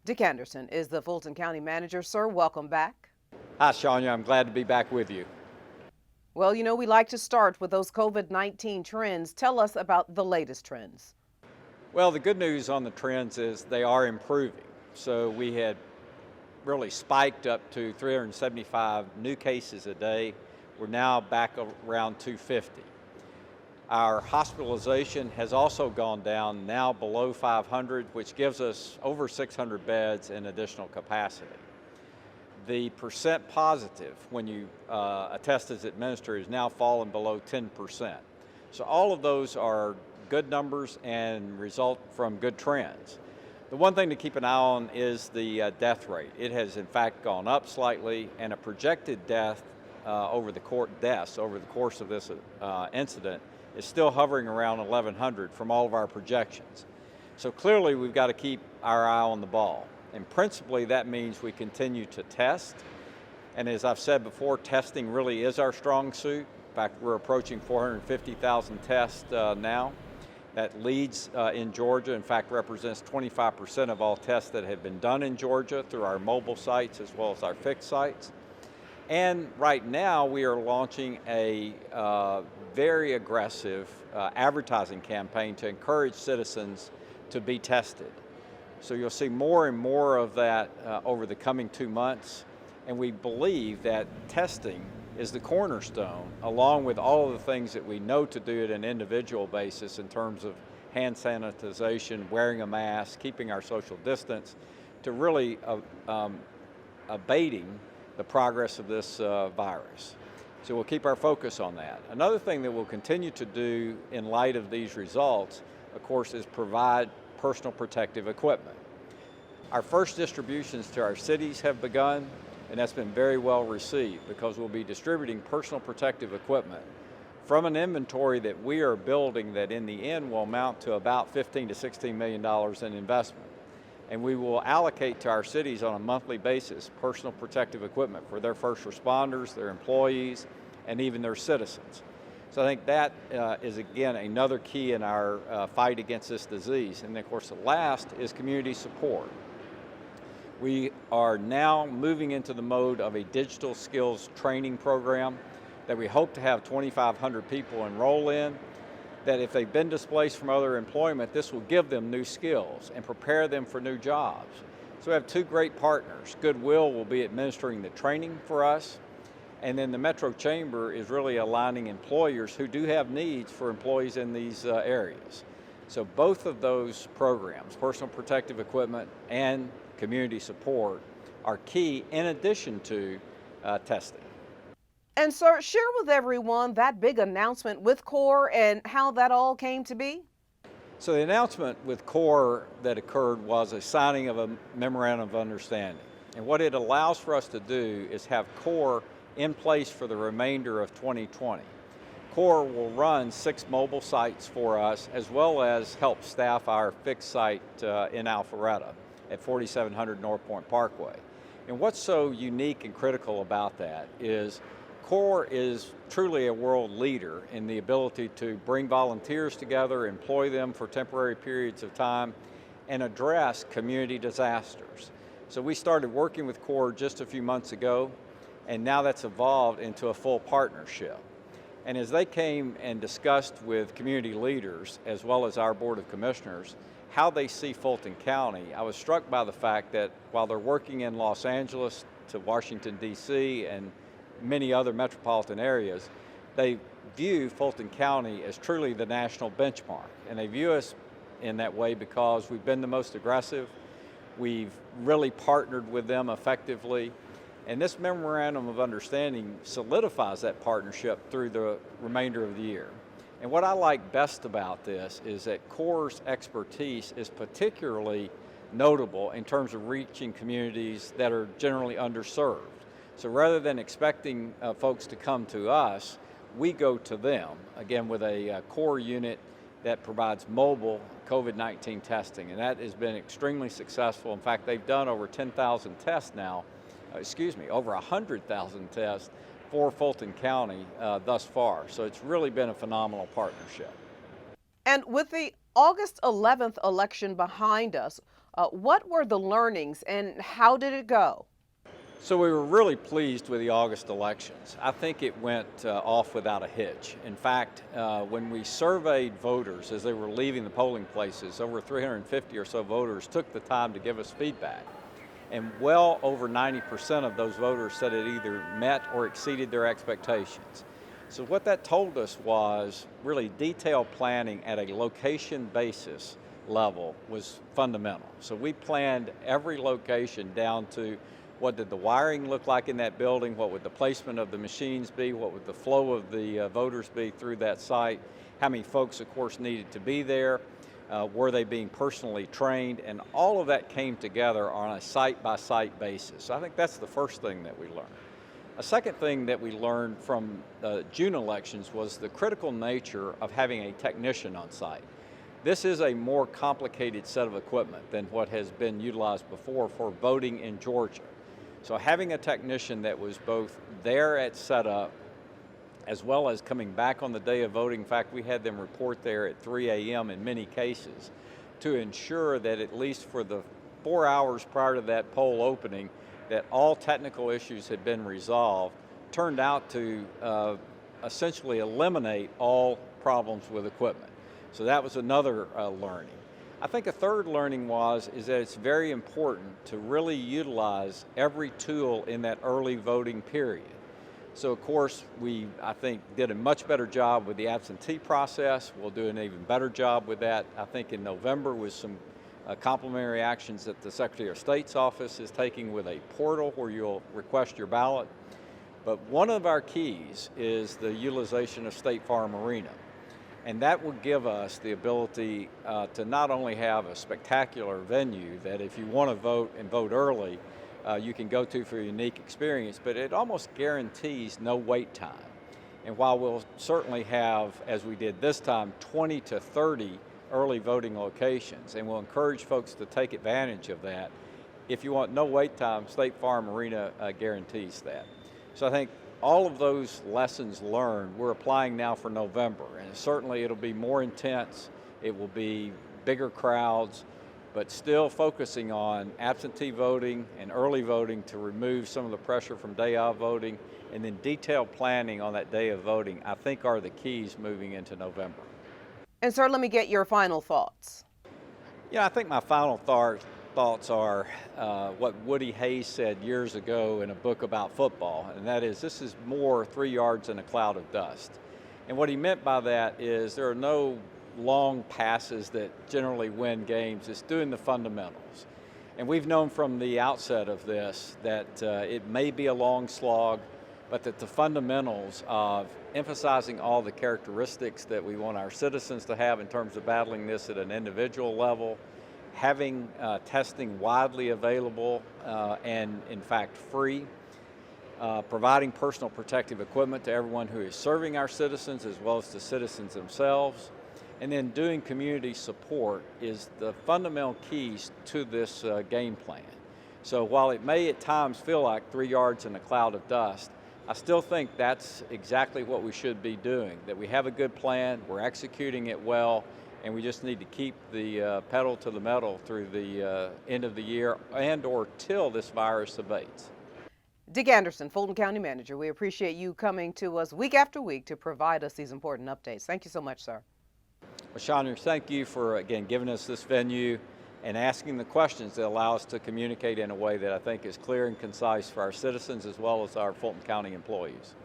Dick Anderson is the Fulton County Manager. Sir, welcome back. Hi, Shania. I'm glad to be back with you. Well, we like to start with those COVID-19 trends. Tell us about the latest trends. Well, the good news on the trends is they are improving. So we had really spiked up to 375 new cases a day. We're now back around 250. Our hospitalization has also gone down, now below 500, which gives us over 600 beds in additional capacity. The percent positive when you a test is administered is now fallen below 10%. So all of those are good numbers and result from good trends. The one thing to keep an eye on is the death rate. It has in fact gone up slightly, and a projected deaths over the course of this incident is still hovering around 1,100 from all of our projections. So clearly we've got to keep our eye on the ball. And principally that means we continue to test. And as I've said before, testing really is our strong suit. In fact, we're approaching 450,000 tests now. That leads in Georgia, in fact represents 25% of all tests that have been done in Georgia through our mobile sites as well as our fixed sites. And right now we are launching a very aggressive advertising campaign to encourage citizens to be tested. So you'll see more and more of that over the coming 2 months. And we believe that testing is the cornerstone, along with all of the things that we know to do at an individual basis in terms of hand sanitization, wearing a mask, keeping our social distance, to really abating the progress of this virus. So we'll keep our focus on that. Another thing that we'll continue to do in light of these results, of course, is provide personal protective equipment. Our first distributions to our cities have begun, and that's been very well received because we'll be distributing personal protective equipment from an inventory that we are building that in the end will amount to about $15 to $16 million in investment. And we will allocate to our cities on a monthly basis personal protective equipment for their first responders, their employees, and even their citizens. So I think that is, again, another key in our fight against this disease. And of course, the last is community support. We are now moving into the mode of a digital skills training program that we hope to have 2,500 people enroll in, that if they've been displaced from other employment, this will give them new skills and prepare them for new jobs. So we have two great partners. Goodwill will be administering the training for us, and then the Metro Chamber is really aligning employers who do have needs for employees in these areas. So both of those programs, personal protective equipment and community support, are key in addition to testing. And sir, share with everyone that big announcement with CORE and how that all came to be. So the announcement with CORE that occurred was a signing of a memorandum of understanding. And what it allows for us to do is have CORE in place for the remainder of 2020. CORE will run 6 mobile sites for us, as well as help staff our fixed site in Alpharetta at 4700 North Point Parkway. And what's so unique and critical about that is CORE is truly a world leader in the ability to bring volunteers together, employ them for temporary periods of time, and address community disasters. So we started working with CORE just a few months ago, and now that's evolved into a full partnership. And as they came and discussed with community leaders, as well as our Board of Commissioners, how they see Fulton County, I was struck by the fact that while they're working in Los Angeles to Washington, D.C., and many other metropolitan areas, they view Fulton County as truly the national benchmark. And they view us in that way because we've been the most aggressive, we've really partnered with them effectively, and this memorandum of understanding solidifies that partnership through the remainder of the year. And what I like best about this is that CORE's expertise is particularly notable in terms of reaching communities that are generally underserved. So rather than expecting folks to come to us, we go to them, again with a CORE unit that provides mobile COVID-19 testing, and that has been extremely successful. In fact, they've done over 10,000 tests now, over 100,000 tests for Fulton County thus far. So it's really been a phenomenal partnership. And with the August 11th election behind us, What were the learnings and how did it go? So we were really pleased with the August elections. I think it went off without a hitch. In fact, when we surveyed voters as they were leaving the polling places, over 350 or so voters took the time to give us feedback. And well over 90% of those voters said it either met or exceeded their expectations. So what that told us was really detailed planning at a location basis level was fundamental. So we planned every location down to what did the wiring look like in that building, what would the placement of the machines be, what would the flow of the voters be through that site, how many folks, of course, needed to be there, were they being personally trained, and all of that came together on a site-by-site basis. So I think that's the first thing that we learned. A second thing that we learned from June elections was the critical nature of having a technician on site. This is a more complicated set of equipment than what has been utilized before for voting in Georgia. So having a technician that was both there at setup as well as coming back on the day of voting, in fact, we had them report there at 3 a.m. in many cases to ensure that at least for the 4 hours prior to that poll opening, that all technical issues had been resolved, turned out to essentially eliminate all problems with equipment. So that was another learning. I think a third learning is that it's very important to really utilize every tool in that early voting period. So of course, I think, did a much better job with the absentee process. We'll do an even better job with that, I think, in November with some complementary actions that the Secretary of State's office is taking with a portal where you'll request your ballot. But one of our keys is the utilization of State Farm Marina. And that will give us the ability to not only have a spectacular venue that if you want to vote and vote early, you can go to for a unique experience, but it almost guarantees no wait time. And while we'll certainly have, as we did this time, 20 to 30 early voting locations, and we'll encourage folks to take advantage of that, if you want no wait time, State Farm Marina guarantees that. So I think all of those lessons learned we're applying now for November, and certainly it'll be more intense, it will be bigger crowds, but still focusing on absentee voting and early voting to remove some of the pressure from day of voting, and then detailed planning on that day of voting, I think are the keys moving into November. And sir, let me get your final thoughts. Yeah, I think my final thoughts are what Woody Hayes said years ago in a book about football, and that is, this is more 3 yards in a cloud of dust. And what he meant by that is there are no long passes that generally win games. It's doing the fundamentals. And we've known from the outset of this that it may be a long slog, but that the fundamentals of emphasizing all the characteristics that we want our citizens to have in terms of battling this at an individual level, having testing widely available and in fact free, providing personal protective equipment to everyone who is serving our citizens as well as the citizens themselves, and then doing community support is the fundamental keys to this game plan. So while it may at times feel like 3 yards in a cloud of dust, I still think that's exactly what we should be doing, that we have a good plan, we're executing it well, and we just need to keep the pedal to the metal through the end of the year and or till this virus abates. Dick Anderson, Fulton County Manager, we appreciate you coming to us week after week to provide us these important updates. Thank you so much, sir. Well, Shania, thank you for, again, giving us this venue and asking the questions that allow us to communicate in a way that I think is clear and concise for our citizens as well as our Fulton County employees.